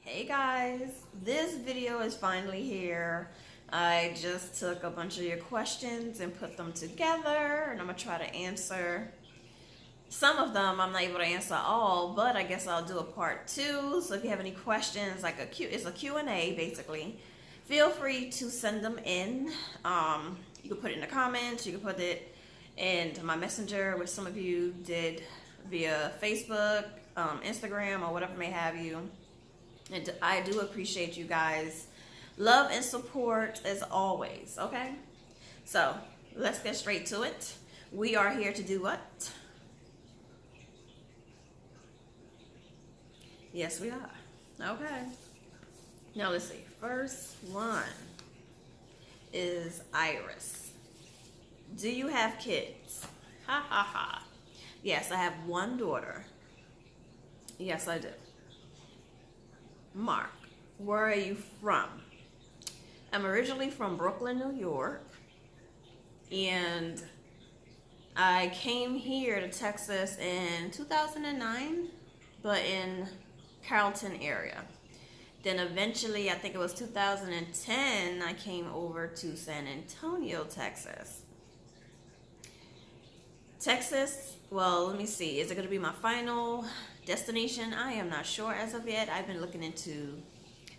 Hey guys, this video is finally here. I just took a bunch of your questions and put them together, and I'm gonna try to answer some of them. I'm not able to answer all, but I guess I'll do a part 2. So if you have any questions, like it's a Q&A basically, feel free to send them in. You can put it in the comments, you can put it in my messenger, which some of you did via Facebook, Instagram, or whatever may have you. And I do appreciate you guys' love and support as always, okay? So let's get straight to it. We are here to do what? Yes, we are. Okay. Now let's see. First one is Iris. Do you have kids? Ha ha ha. Yes, I have one daughter. Yes, I do. Mark, where are you from? I'm originally from Brooklyn, New York, and I came here to Texas in 2009, but in Carrollton area. Then eventually, I think it was 2010, I came over to San Antonio, Texas. Texas, well, let me see. Is it going to be my final destination? I am not sure as of yet. I've been looking into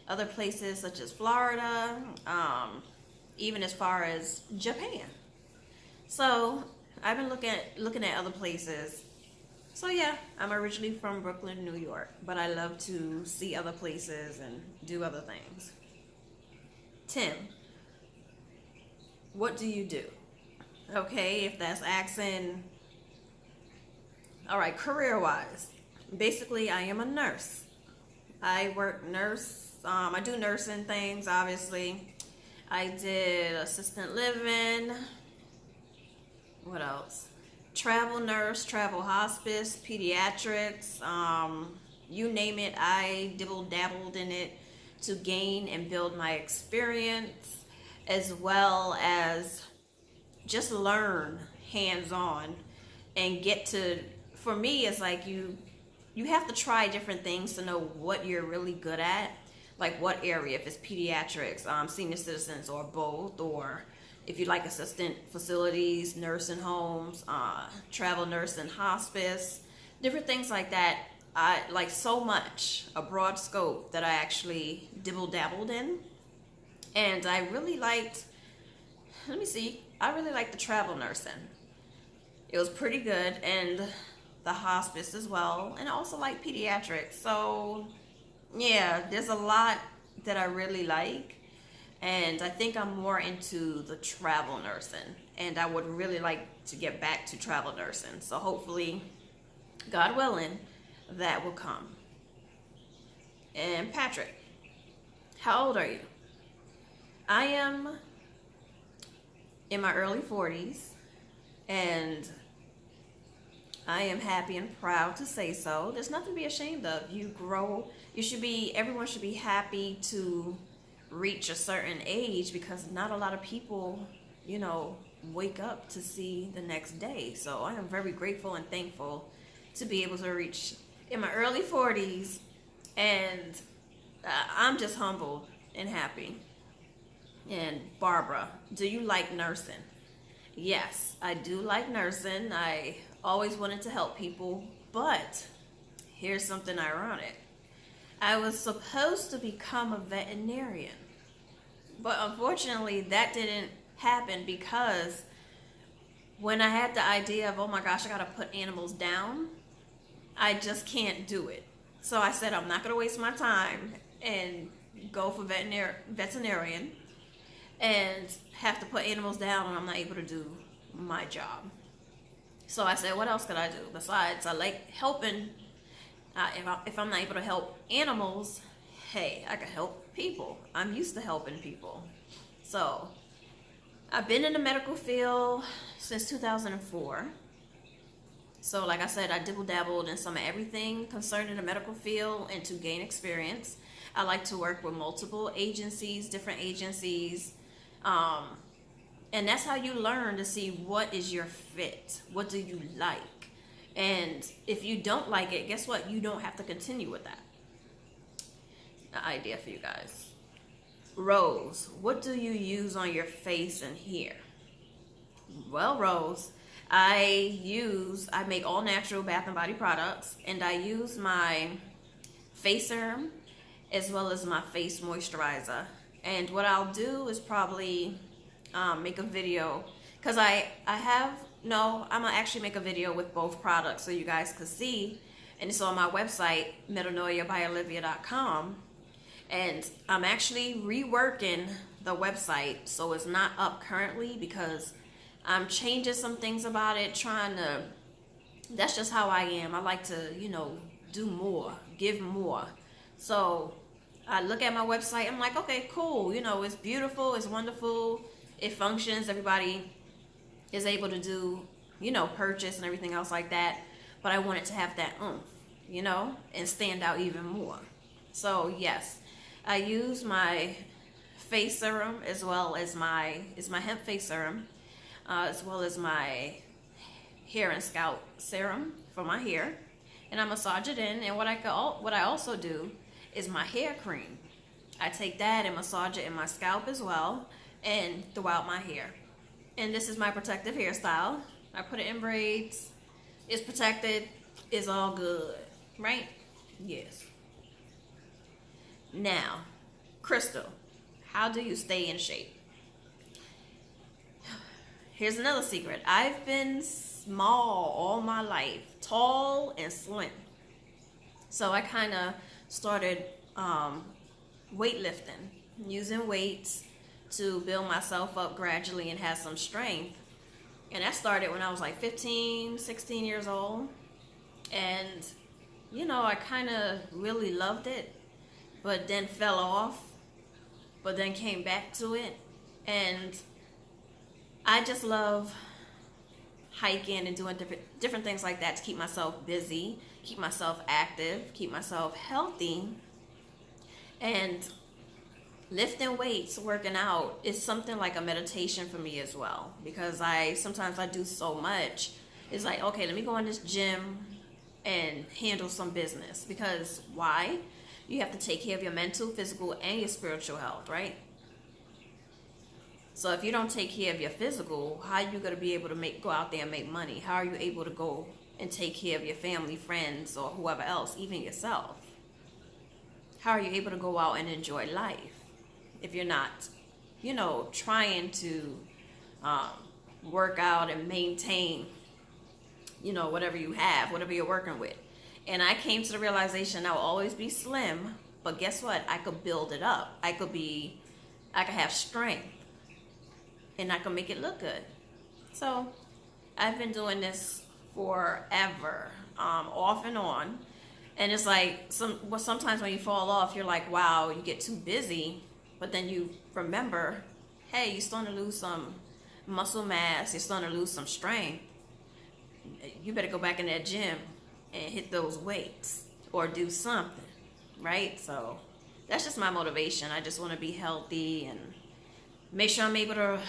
other places such as Florida, even as far as Japan. So I've been looking at other places. So yeah, I'm originally from Brooklyn, New York, but I love to see other places and do other things. Tim, what do you do? Okay, if that's asking, all right, career-wise, basically I am a nurse. I do nursing things, obviously. I did assistant living. What else? Travel nurse, travel hospice, pediatrics, you name it, I dabbled in it to gain and build my experience, as well as just learn hands-on and get to, for me, it's like you have to try different things to know what you're really good at, like what area, if it's pediatrics, senior citizens, or both, or if you like assistant facilities, nursing homes, travel nursing, hospice, different things like that. I like so much, a broad scope that I actually dabbled in. And I really liked, I really liked the travel nursing. It was pretty good, and the hospice as well, and I also like pediatrics. So yeah, there's a lot that I really like, and I think I'm more into the travel nursing, and I would really like to get back to travel nursing. So hopefully, God willing, that will come. And Patrick, how old are you? I am in my early 40s, and I am happy and proud to say so. There's nothing to be ashamed of. You grow, everyone should be happy to reach a certain age, because not a lot of people, wake up to see the next day. So I am very grateful and thankful to be able to reach in my early 40s, and I'm just humbled and happy. And Barbara, do you like nursing? Yes, I do like nursing. I always wanted to help people, but here's something ironic. I was supposed to become a veterinarian, but unfortunately that didn't happen, because when I had the idea of, oh my gosh, I gotta put animals down, I just can't do it. So I said, I'm not gonna waste my time and go for veterinarian and have to put animals down, and I'm not able to do my job. So I said, what else could I do? Besides, I like helping. If I'm not able to help animals, hey, I can help people. I'm used to helping people. So I've been in the medical field since 2004. So like I said, I dabbled in some of everything concerning the medical field, and to gain experience. I like to work with multiple agencies, different agencies. And that's how you learn to see what is your fit. What do you like? And if you don't like it, guess what? You don't have to continue with that. an idea for you guys. Rose, what do you use on your face and hair? Well, Rose, I make all natural bath and body products, and I use my face serum as well as my face moisturizer. And what I'll do is probably make a video, because I'm gonna actually make a video with both products so you guys can see. And it's on my website, metanoiabyolivia.com. And I'm actually reworking the website, so it's not up currently because I'm changing some things about it, that's just how I am. I like to, do more, give more. So I look at my website, I'm like, okay, cool. It's beautiful, it's wonderful, it functions, everybody is able to do, purchase and everything else like that. But I want it to have that oomph, and stand out even more. So yes, I use my face serum as well as my hemp face serum, as well as my hair and scalp serum for my hair, and I massage it in. And what I also do is my hair cream. I take that and massage it in my scalp as well and throughout my hair. And this is my protective hairstyle. I put it in braids. It's protected. It's all good, right? Yes. Now, Crystal, how do you stay in shape? Here's another secret. I've been small all my life, tall and slim. So I kind of started weightlifting, using weights to build myself up gradually and have some strength. And that started when I was like 15, 16 years old. And, I kind of really loved it, but then fell off, but then came back to it. And I just love hiking and doing different things like that to keep myself busy, keep myself active, keep myself healthy. And lifting weights, working out is something like a meditation for me as well, because sometimes I do so much. It's like, okay, let me go in this gym and handle some business. Because why? You have to take care of your mental, physical, and your spiritual health, right? So if you don't take care of your physical, how are you going to be able to go out there and make money? How are you able to go and take care of your family, friends, or whoever else, even yourself? How are you able to go out and enjoy life if you're not, trying to work out and maintain, whatever you have, whatever you're working with? And I came to the realization I'll always be slim, but guess what? I could build it up. I could have strength, and I can make it look good. So I've been doing this forever, off and on. And it's like sometimes when you fall off, you're like, wow, you get too busy. But then you remember, hey, you're starting to lose some muscle mass. You're starting to lose some strength. You better go back in that gym and hit those weights or do something, right? So that's just my motivation. I just want to be healthy and make sure I'm able to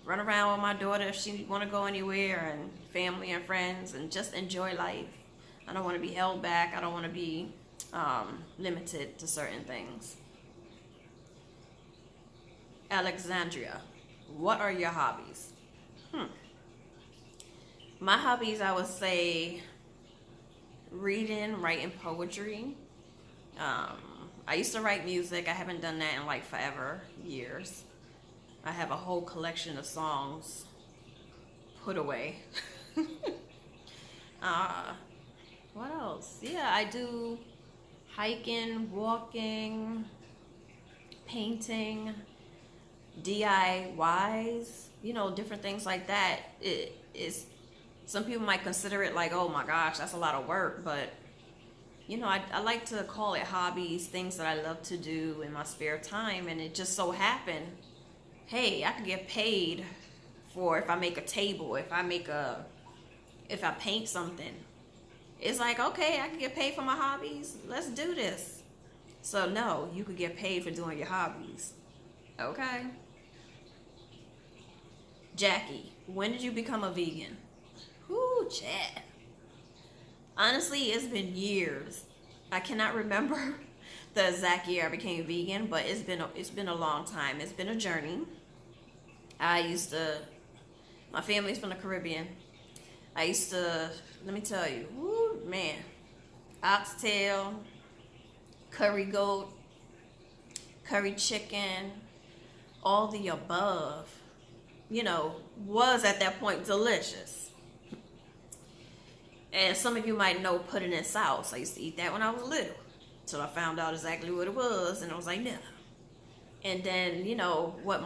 run around with my daughter if she want to go anywhere, and family and friends, and just enjoy life. I don't want to be held back. I don't want to be limited to certain things. Alexandria, what are your hobbies? My hobbies, I would say reading, writing poetry. I used to write music. I haven't done that in like forever, years. I have a whole collection of songs put away. What else? Yeah, I do hiking, walking, painting, DIYs, different things like that. Some people might consider it like, oh my gosh, that's a lot of work, but I like to call it hobbies, things that I love to do in my spare time. And it just so happened, hey, I can get paid for if I make a table, if I paint something. It's like, okay, I can get paid for my hobbies. Let's do this. So no, you could get paid for doing your hobbies. Okay. Jackie, when did you become a vegan? Whoo, chat. Honestly, it's been years. I cannot remember the exact year I became vegan, but it's been a long time. It's been a journey. My family's from the Caribbean. Let me tell you, woo, man, oxtail, curry goat, curry chicken, all the above, was at that point delicious. And some of you might know pudding and sauce. I used to eat that when I was little. Till I found out exactly what it was, and I was like, no. And then, what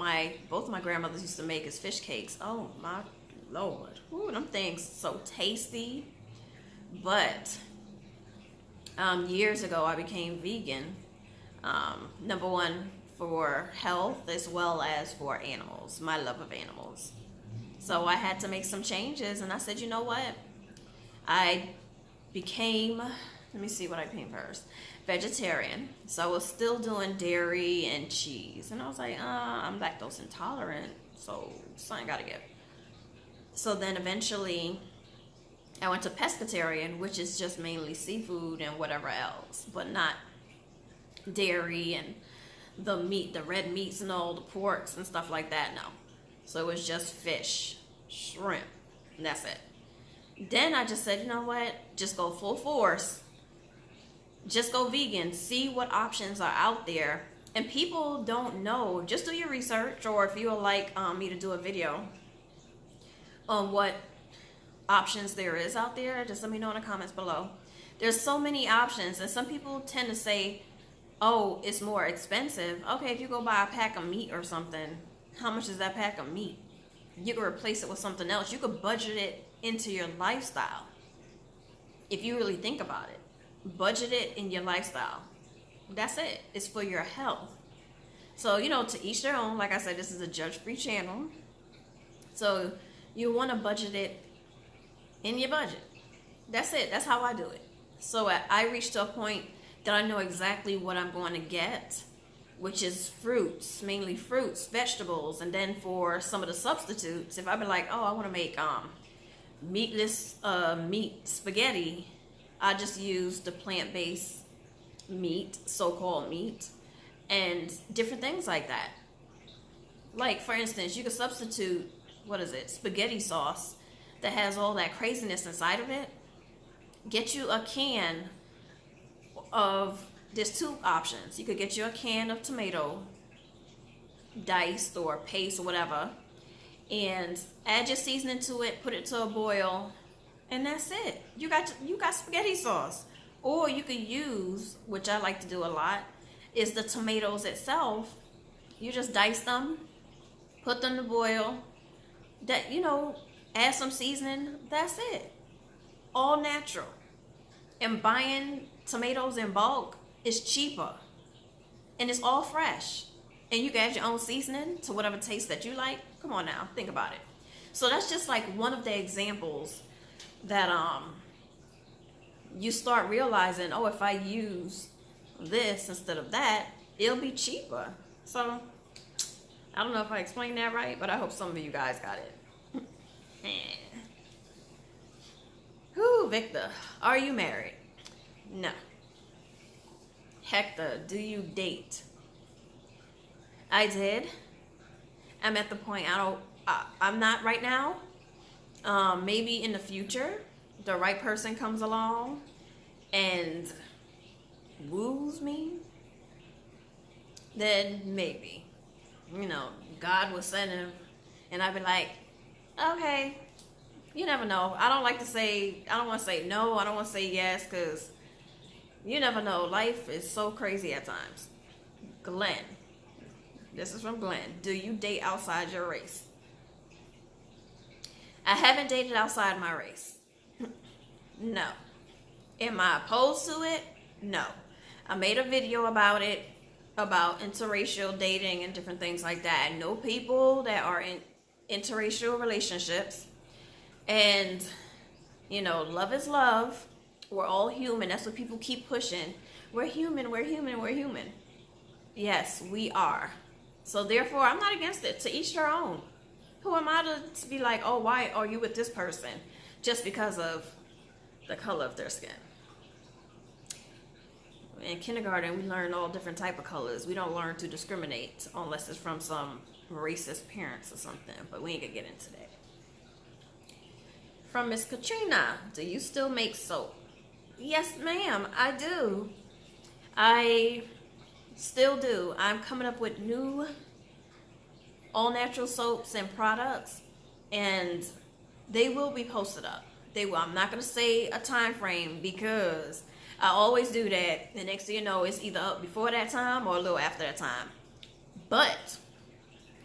both my grandmothers used to make is fish cakes. Oh my Lord. Ooh, them things so tasty. But years ago I became vegan. Number one, for health as well as for animals, my love of animals. So I had to make some changes, and I said, you know what? I became, let me see what I became first, vegetarian. So I was still doing dairy and cheese, and I was like, I'm lactose intolerant, so something gotta give. So then eventually I went to pescatarian, which is just mainly seafood and whatever else, but not dairy and the meat, the red meats and all the porks and stuff like that. No. So it was just fish, shrimp, and that's it. Then I just said, you know what? Just go full force. Just go vegan. See what options are out there. And people don't know. Just do your research, or if you would like me to do a video on what options there is out there, just let me know in the comments below. There's so many options, and some people tend to say, oh, it's more expensive. Okay, if you go buy a pack of meat or something, how much is that pack of meat? You can replace it with something else. You could budget it into your lifestyle. If you really think about it, budget it in your lifestyle. That's it. It's for your health. So, to each their own. Like I said, this is a judge-free channel. So you want to budget it in your budget. That's it. That's how I do it. So I reached to a point that I know exactly what I'm going to get, which is fruits, mainly fruits, vegetables. And then for some of the substitutes, if I be like, oh, I want to make meatless meat spaghetti, I just use the plant-based meat, so-called meat, and different things like that. Like, for instance, you could substitute, spaghetti sauce that has all that craziness inside of it. Get you a can of, there's two options. You could get you a can of tomato diced or paste or whatever, and add your seasoning to it, put it to a boil, and that's it. You got spaghetti sauce. Or you could use, which I like to do a lot, is the tomatoes itself. You just dice them, put them to boil, add some seasoning, that's it. All natural. And buying tomatoes in bulk is cheaper. And it's all fresh. And you can add your own seasoning to whatever taste that you like. Come on now, think about it. So that's just like one of the examples that you start realizing, oh, if I use this instead of that, it'll be cheaper. So I don't know if I explained that right, but I hope some of you guys got it. Whew, Victor, are you married? No. Hector, do you date? I did. I'm at the point I'm not right now. Maybe in the future, the right person comes along and woos me, then maybe, God will send him, and I'd be like, okay, you never know. I don't want to say no, I don't want to say yes, because you never know. Life is so crazy at times. Glenn, this is from Glenn. Do you date outside your race? I haven't dated outside my race. No. Am I opposed to it? No. I made a video about it, about interracial dating and different things like that. I know people that are in interracial relationships, and love is love. We're all human. That's what people keep pushing. We're human, we're human, we're human. Yes, we are. So therefore, I'm not against it. To each their own. Who am I to be like, oh, why are you with this person? Just because of the color of their skin. in kindergarten, we learn all different type of colors. We don't learn to discriminate unless it's from some racist parents or something. But we ain't gonna get into that. From Miss Katrina, do you still make soap? Yes, ma'am, I do. I still do. I'm coming up with new all natural soaps and products, and they will be posted up. They will. I'm not going to say a time frame because I always do that. The next thing you know, it's either up before that time or a little after that time. But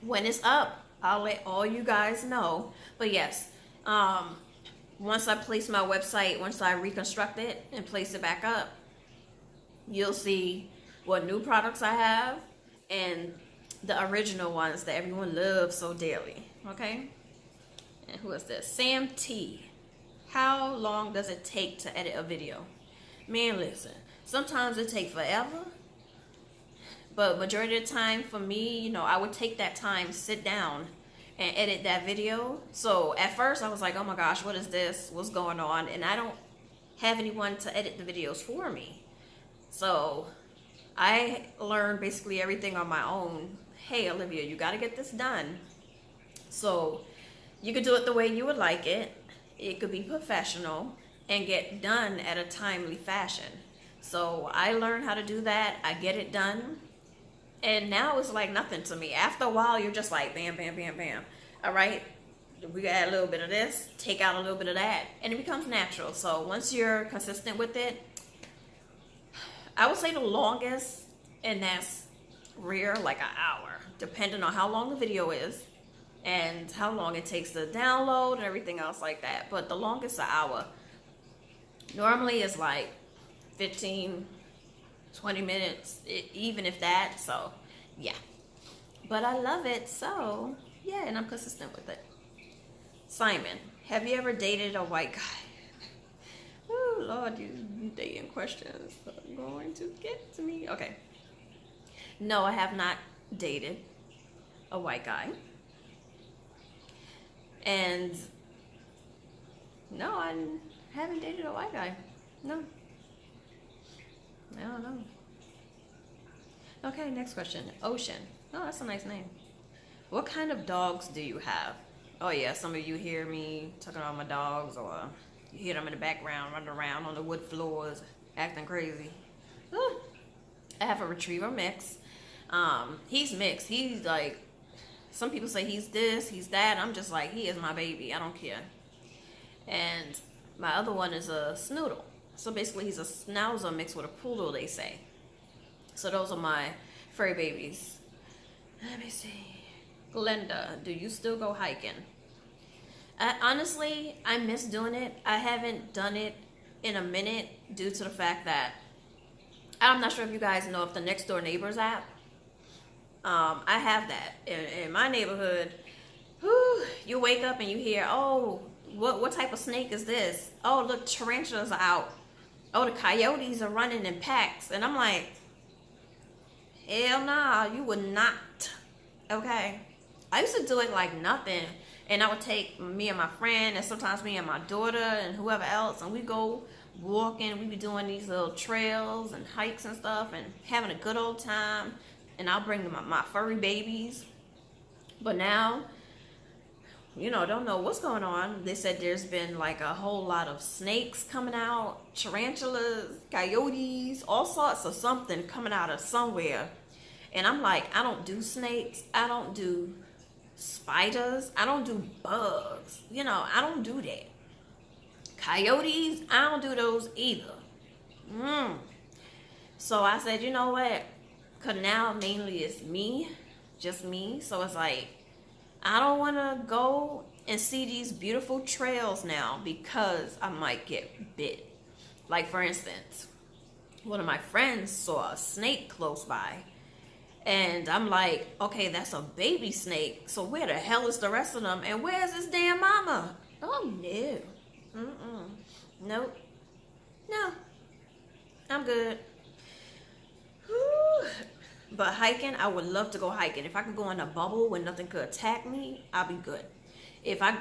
when it's up, I'll let all you guys know. But yes, once I place my website, once I reconstruct it and place it back up, you'll see what new products I have and the original ones that everyone loves so dearly. Okay? And who is this? Sam T. How long does it take to edit a video? Man, listen. Sometimes it takes forever. But majority of the time for me, you know, I would take that time, sit down, and edit that video. So at first I was like, oh my gosh, what is this? What's going on? And I don't have anyone to edit the videos for me. So I learned basically everything on my own. Hey, Olivia, you got to get this done. So you could do it the way you would like it. It could be professional and get done at a timely fashion. So I learned how to do that. I get it done. And now it's like nothing to me. After a while, you're just like, bam, bam, bam, bam. All right, we got add a little bit of this, take out a little bit of that, and it becomes natural. So once you're consistent with it, I would say the longest, and that's rare, like an hour, depending on how long the video is and how long it takes to download and everything else like that. But the longest, an hour. Normally it's like 15, 20 minutes, even if that. So yeah, but I love it. So yeah, and I'm consistent with it. Simon, have you ever dated a white guy? Oh Lord, you dating questions are going to get to me. Okay. No, I have not dated a white guy. And no, I haven't dated a white guy. No. I don't know. Okay, next question. Ocean. Oh, that's a nice name. What kind of dogs do you have? Oh yeah, some of you hear me talking about my dogs, or you hear them in the background running around on the wood floors acting crazy. Ooh. I have a retriever mix. He's mixed. He's like, some people say he's this, he's that. I'm just like, he is my baby. I don't care. And my other one is a snoodle. So basically he's a schnauzer mixed with a poodle, they say. So those are my furry babies. Let me see. Glenda, do you still go hiking? Honestly, I miss doing it. I haven't done it in a minute due to the fact that I'm not sure if you guys know of the Next Door Neighbors app. I have that in my neighborhood. Whew, you wake up and you hear, oh, what type of snake is this? Oh, look, tarantulas are out. Oh, the coyotes are running in packs. And I'm like, hell nah, you would not. Okay. I used to do it like nothing. And I would take me and my friend, and sometimes me and my daughter and whoever else, and we go walking. We be doing these little trails and hikes and stuff and having a good old time. And I'll bring my furry babies. But now, you know, don't know what's going on. They said there's been like a whole lot of snakes coming out, tarantulas, coyotes, all sorts of something coming out of somewhere. And I'm like, I don't do snakes. I don't do spiders. I don't do bugs. You know, I don't do that. Coyotes, I don't do those either. So I said, you know what? Because now mainly it's me, just me. So it's like, I don't want to go and see these beautiful trails now because I might get bit. Like, for instance, one of my friends saw a snake close by. And I'm like, okay, that's a baby snake. So where the hell is the rest of them? And where's this damn mama? Oh, no. Nope. No. I'm good. Whew. But hiking, I would love to go hiking. If I could go in a bubble where nothing could attack me, I'll be good. If I,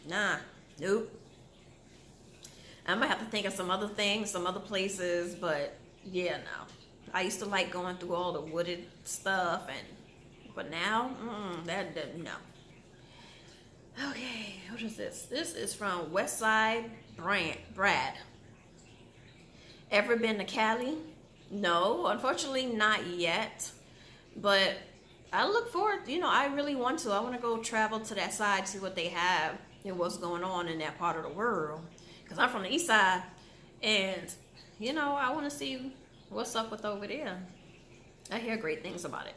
nah, nope. I might have to think of some other things, some other places, but yeah, no. I used to like going through all the wooded stuff, but now, no. Okay, what is this? This is from Westside Brad. Ever been to Cali? No, unfortunately not yet. But I look forward, I really want to. I want to go travel to that side, see what they have and what's going on in that part of the world. Because I'm from the east side, and, I want to see what's up with over there. I hear great things about it.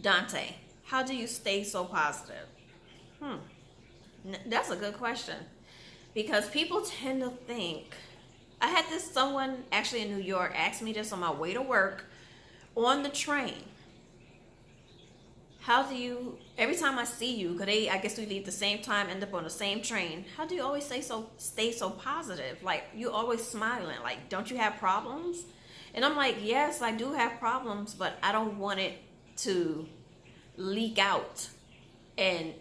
Dante, how do you stay so positive? That's a good question. Because people tend to think, I had someone actually in New York ask me this on my way to work on the train. How do you, every time I see you, because I guess we leave the same time, end up on the same train, how do you always stay so positive? Like, you always smiling. Like, don't you have problems? And I'm like, yes, I do have problems, but I don't want it to leak out and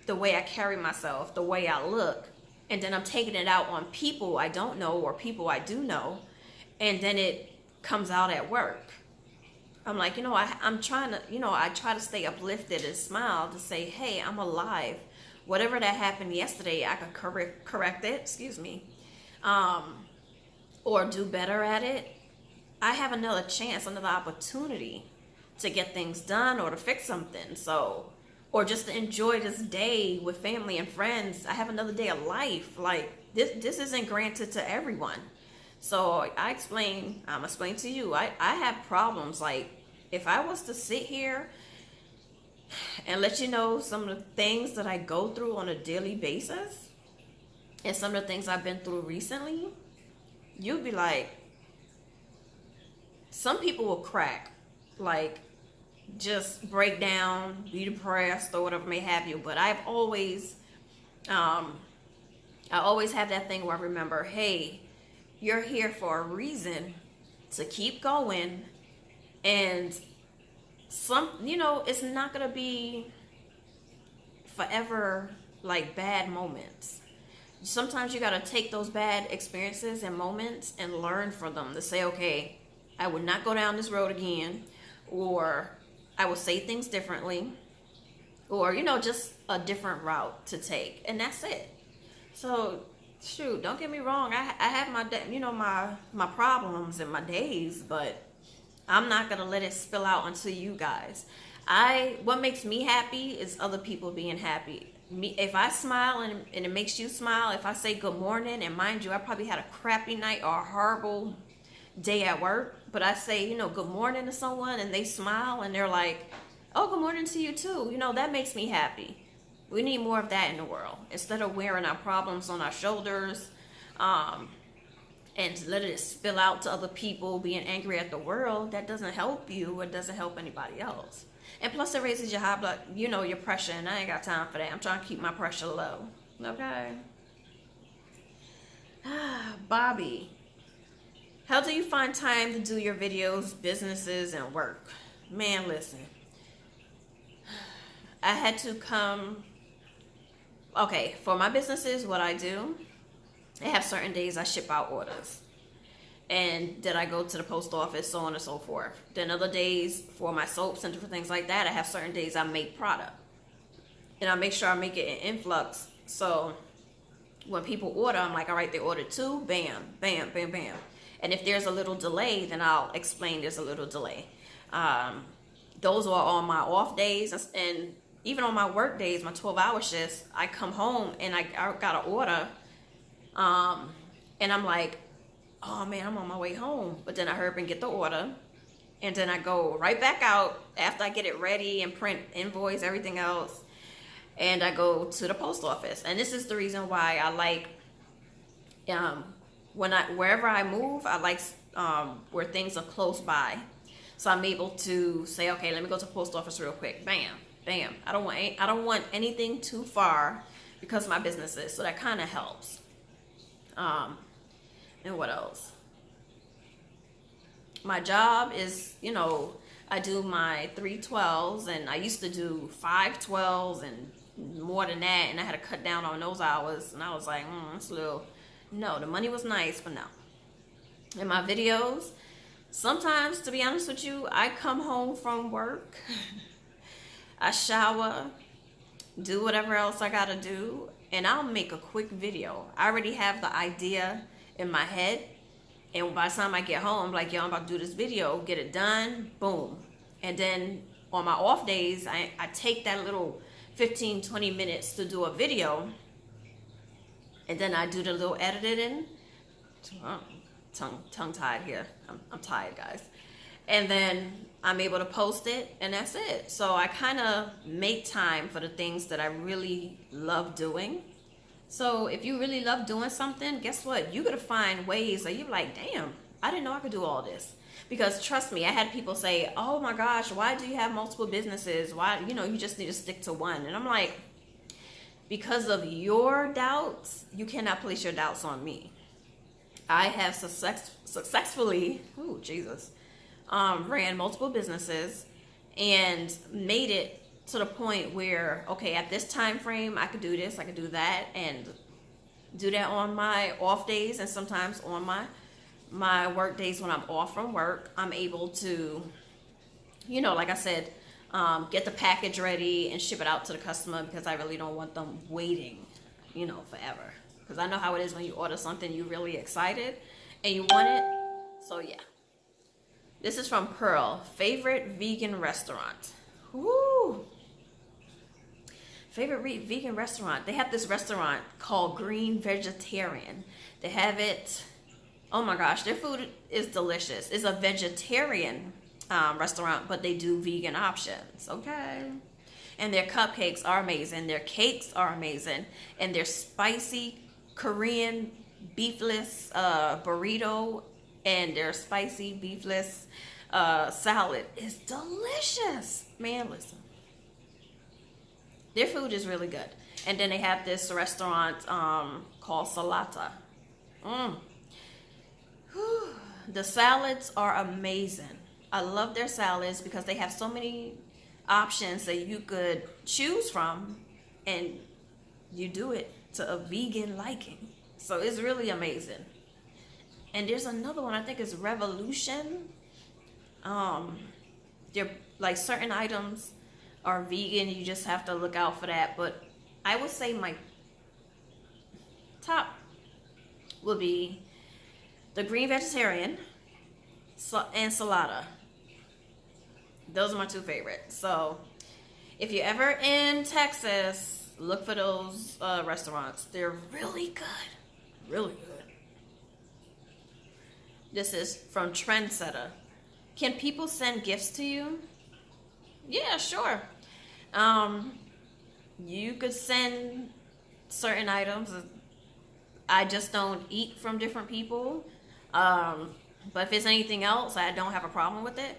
the way I carry myself, the way I look. And then I'm taking it out on people I don't know or people I do know. And then it comes out at work. I'm like, I'm trying to, I try to stay uplifted and smile to say, hey, I'm alive. Whatever that happened yesterday, I could correct it, or do better at it. I have another chance, another opportunity to get things done or to fix something. So, or just to enjoy this day with family and friends. I have another day of life. Like, this isn't granted to everyone. So I'm explain to you, I have problems. Like, if I was to sit here and let you know some of the things that I go through on a daily basis and some of the things I've been through recently, you'd be like, some people will crack, like, just break down, be depressed or whatever may have you. But I always have that thing where I remember, hey, you're here for a reason to keep going. And it's not going to be forever like bad moments. Sometimes you got to take those bad experiences and moments and learn from them to say, okay, I would not go down this road again, or I will say things differently, or, just a different route to take. And that's it. So, shoot, don't get me wrong. I have my problems and my days, but I'm not going to let it spill out onto you guys. What makes me happy is other people being happy. If I smile and it makes you smile, if I say good morning, and mind you, I probably had a crappy night or a horrible day at work, but I say, good morning to someone and they smile and they're like, oh, good morning to you too. That makes me happy. We need more of that in the world. Instead of wearing our problems on our shoulders, and let it spill out to other people, being angry at the world, that doesn't help you. It doesn't help anybody else. And plus it raises your high blood, your pressure, and I ain't got time for that. I'm trying to keep my pressure low. Okay. Bobby, how do you find time to do your videos, businesses, and work? Man, listen. I had to okay, for my businesses, what I do, I have certain days I ship out orders. And then I go to the post office, so on and so forth. Then other days for my soaps and different things like that, I have certain days I make product. And I make sure I make it in influx. So when people order, I'm like, all right, they ordered 2, bam, bam, bam, bam. And if there's a little delay, then I'll explain there's a little delay. Those are on my off days. And even on my work days, my 12-hour shifts, I come home and I got an order. And I'm like, oh man, I'm on my way home. But then I hurry up and get the order. And then I go right back out after I get it ready and print, invoice, everything else. And I go to the post office. And this is the reason why I like, wherever I move, I like where things are close by. So I'm able to say, okay, let me go to the post office real quick. Bam, bam. I don't want anything too far because of my businesses. So that kind of helps. And what else? My job is, I do my 312s, and I used to do 512s and more than that, and I had to cut down on those hours, and I was like, it's a little No, the money was nice, but no. In my videos, sometimes, to be honest with you, I come home from work, I shower, do whatever else I gotta do, and I'll make a quick video. I already have the idea in my head, and by the time I get home, I'm like, yo, I'm about to do this video, get it done, boom. And then on my off days, I take that little 15-20 minutes to do a video, and then I do the little editing. Tongue-tied here. I'm tired, guys. And then I'm able to post it, and that's it. So I kind of make time for the things that I really love doing. So if you really love doing something, guess what? You're going to find ways that you're like, damn, I didn't know I could do all this. Because trust me, I had people say, oh my gosh, why do you have multiple businesses? Why, you just need to stick to one. And I'm like, because of your doubts, you cannot place your doubts on me. I have successfully, ran multiple businesses and made it to the point where, okay, at this time frame, I could do this, I could do that, and do that on my off days, and sometimes on my work days when I'm off from work, I'm able to, like I said, get the package ready and ship it out to the customer, because I really don't want them waiting, forever. Because I know how it is when you order something, you're really excited and you want it. So yeah. This is from Pearl. Favorite vegan restaurant. Woo! Favorite vegan restaurant. They have this restaurant called Green Vegetarian. They have it, oh my gosh, their food is delicious. It's a vegetarian restaurant, but they do vegan options, okay? And their cupcakes are amazing. Their cakes are amazing. And their spicy Korean beefless burrito and their spicy beefless salad is delicious. Man, listen. Their food is really good. And then they have this restaurant called Salata. The salads are amazing. I love their salads because they have so many options that you could choose from, and you do it to a vegan liking. So it's really amazing. And there's another one, I think it's Revolution. They're like certain items are vegan, you just have to look out for that. But I would say my top would be the Green Vegetarian and Salata. Those are my two favorites. So if you're ever in Texas, look for those restaurants. They're really good. Really good. This is from Trendsetter. Can people send gifts to you? Yeah, sure. You could send certain items. I just don't eat from different people. But if it's anything else, I don't have a problem with it.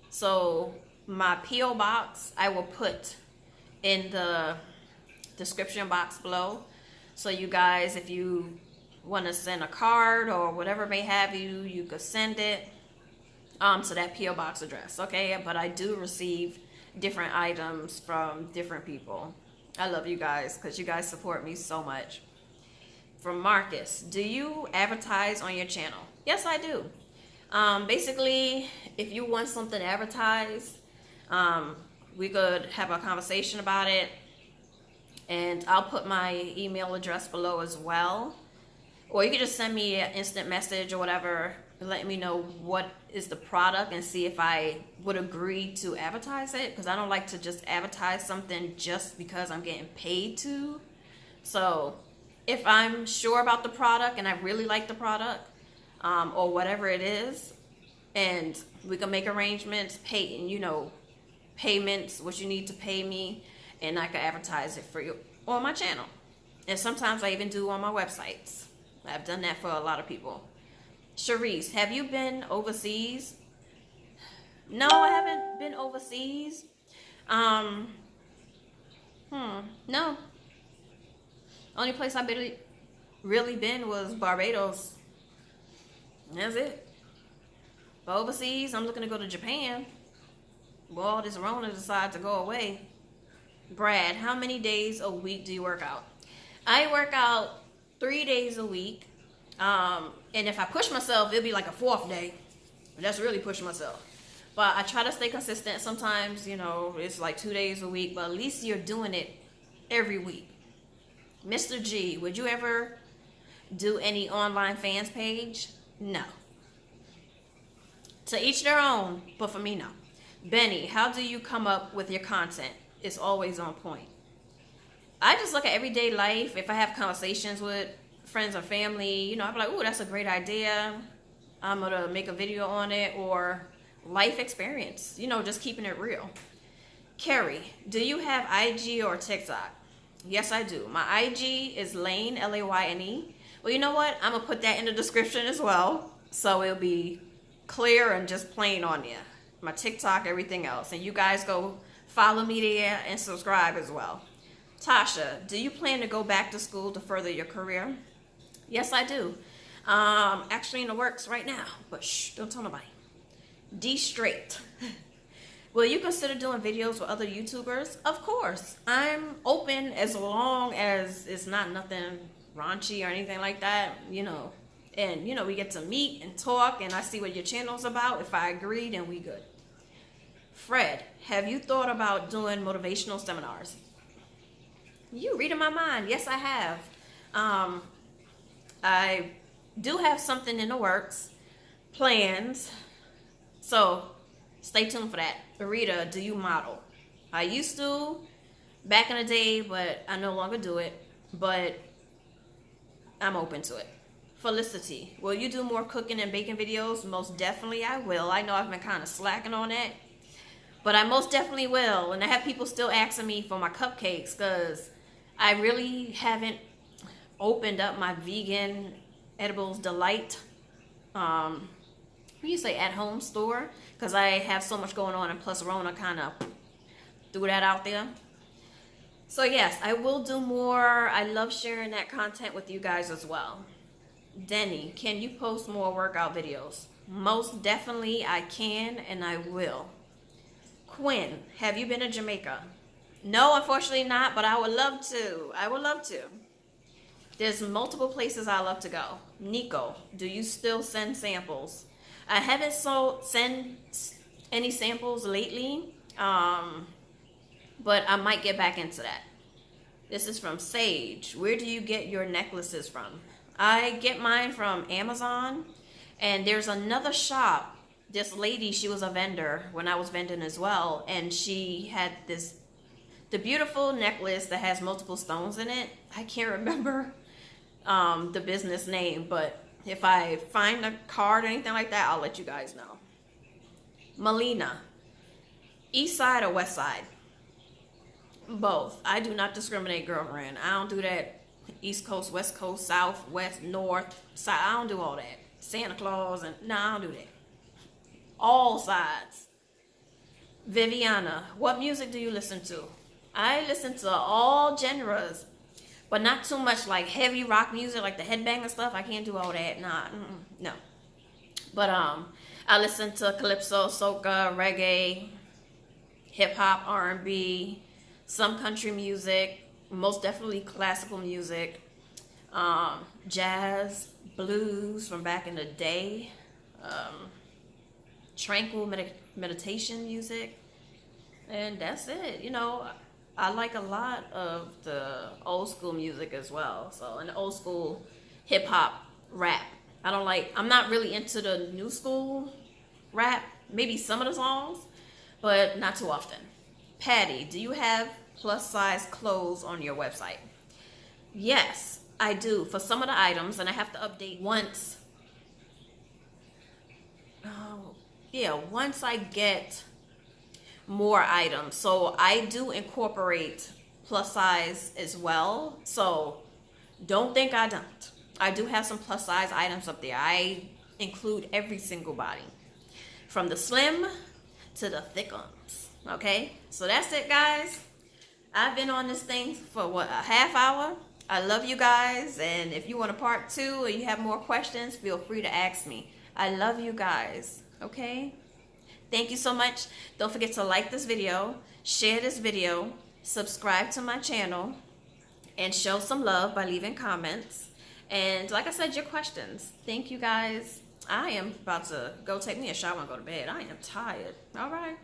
So my P.O. box, I will put in the description box below. So you guys, if you want to send a card or whatever may have you, you could send it to that P.O. box address, okay? But I do receive different items from different people. I love you guys because you guys support me so much. From Marcus, do you advertise on your channel? Yes, I do. Basically, if you want something advertised, we could have a conversation about it, and I'll put my email address below as well. Or you could just send me an instant message or whatever, let me know what is the product and see if I would agree to advertise it, because I don't like to just advertise something just because I'm getting paid to. So if I'm sure about the product and I really like the product, or whatever it is, and we can make arrangements, payments, what you need to pay me, and I can advertise it for you on my channel. And sometimes I even do on my websites. I've done that for a lot of people. Sharice, have you been overseas? No, I haven't been overseas. No. Only place I've really been was Barbados. That's it. But overseas, I'm looking to go to Japan. Well, all this Rona decided to go away. Brad, how many days a week do you work out? I work out 3 days a week. And if I push myself, it'll be like a 4th day. That's really pushing myself. But I try to stay consistent. Sometimes, you know, it's like 2 days a week, but at least you're doing it every week. Mr. G, would you ever do any online fans page? No. To each their own, but for me, no. Benny, how do you come up with your content? It's always on point. I just look at everyday life. If I have conversations with friends or family, you know, I'm like, oh, that's a great idea. I'm going to make a video on it. Or life experience, you know, just keeping it real. Carrie, do you have IG or TikTok? Yes, I do. My IG is Layne, Layne. Well, you know what? I'm going to put that in the description as well. So it'll be clear and just plain on there. My TikTok, everything else. And you guys go follow me there and subscribe as well. Tasha, do you plan to go back to school to further your career? Yes, I do. Actually in the works right now. But shh, don't tell nobody. D Straight. Will you consider doing videos with other YouTubers? Of course. I'm open as long as it's not nothing raunchy or anything like that, you know. And, you know, we get to meet and talk and I see what your channel's about. If I agree, then we good. Fred, have you thought about doing motivational seminars? You reading my mind. Yes, I have. I do have something in the works. Plans. So, stay tuned for that. Rita, do you model? I used to back in the day, but I no longer do it. But I'm open to it. Felicity, will you do more cooking and baking videos? Most definitely I will. I know I've been kind of slacking on that. But I most definitely will. And I have people still asking me for my cupcakes because I really haven't opened up my vegan edibles delight you say at home store because I have so much going on and plus Rona kind of threw that out there. So yes, I will do more. I love sharing that content with you guys as well. Denny, can you post more workout videos? Most definitely I can and I will. Quinn, have you been to Jamaica? No, unfortunately not, but I would love to. I would love to. There's multiple places I love to go. Nico, do you still send samples? I haven't sent any samples lately, but I might get back into that. This is from Sage. Where do you get your necklaces from? I get mine from Amazon, and there's another shop. This lady, she was a vendor when I was vending as well, and she had the beautiful necklace that has multiple stones in it. I can't remember the business name, but if I find a card or anything like that, I'll let you guys know. Melina, east side or west side? Both. I do not discriminate, girlfriend. I don't do that east coast, west coast, south, west, north, side. I don't do all that. Santa Claus and no, I don't do that. All sides. Viviana, what music do you listen to? I listen to all genres, but not too much like heavy rock music, like the headbanger stuff. I can't do all that. Nah, no. But I listen to calypso, soca, reggae, hip hop, R&B, some country music, most definitely classical music, jazz, blues from back in the day, tranquil meditation music, and that's it. You know, I like a lot of the old school music as well. So, and the old school hip hop rap. I'm not really into the new school rap. Maybe some of the songs, but not too often. Patty, do you have plus size clothes on your website? Yes, I do for some of the items, and I have to update once. Once I get more items. So I do incorporate plus size as well. So don't think I don't. I do have some plus size items up there. I include every single body, from the slim to the thick ones. Okay, so that's it, guys. I've been on this thing for what, a half hour. I love you guys, and if you want a part 2 or you have more questions, feel free to ask me. I love you guys. Okay, thank you so much. Don't forget to like this video, share this video, subscribe to my channel, and show some love by leaving comments. And like I said, your questions. Thank you guys. I am about to go take me a shower and go to bed. I am tired. All right.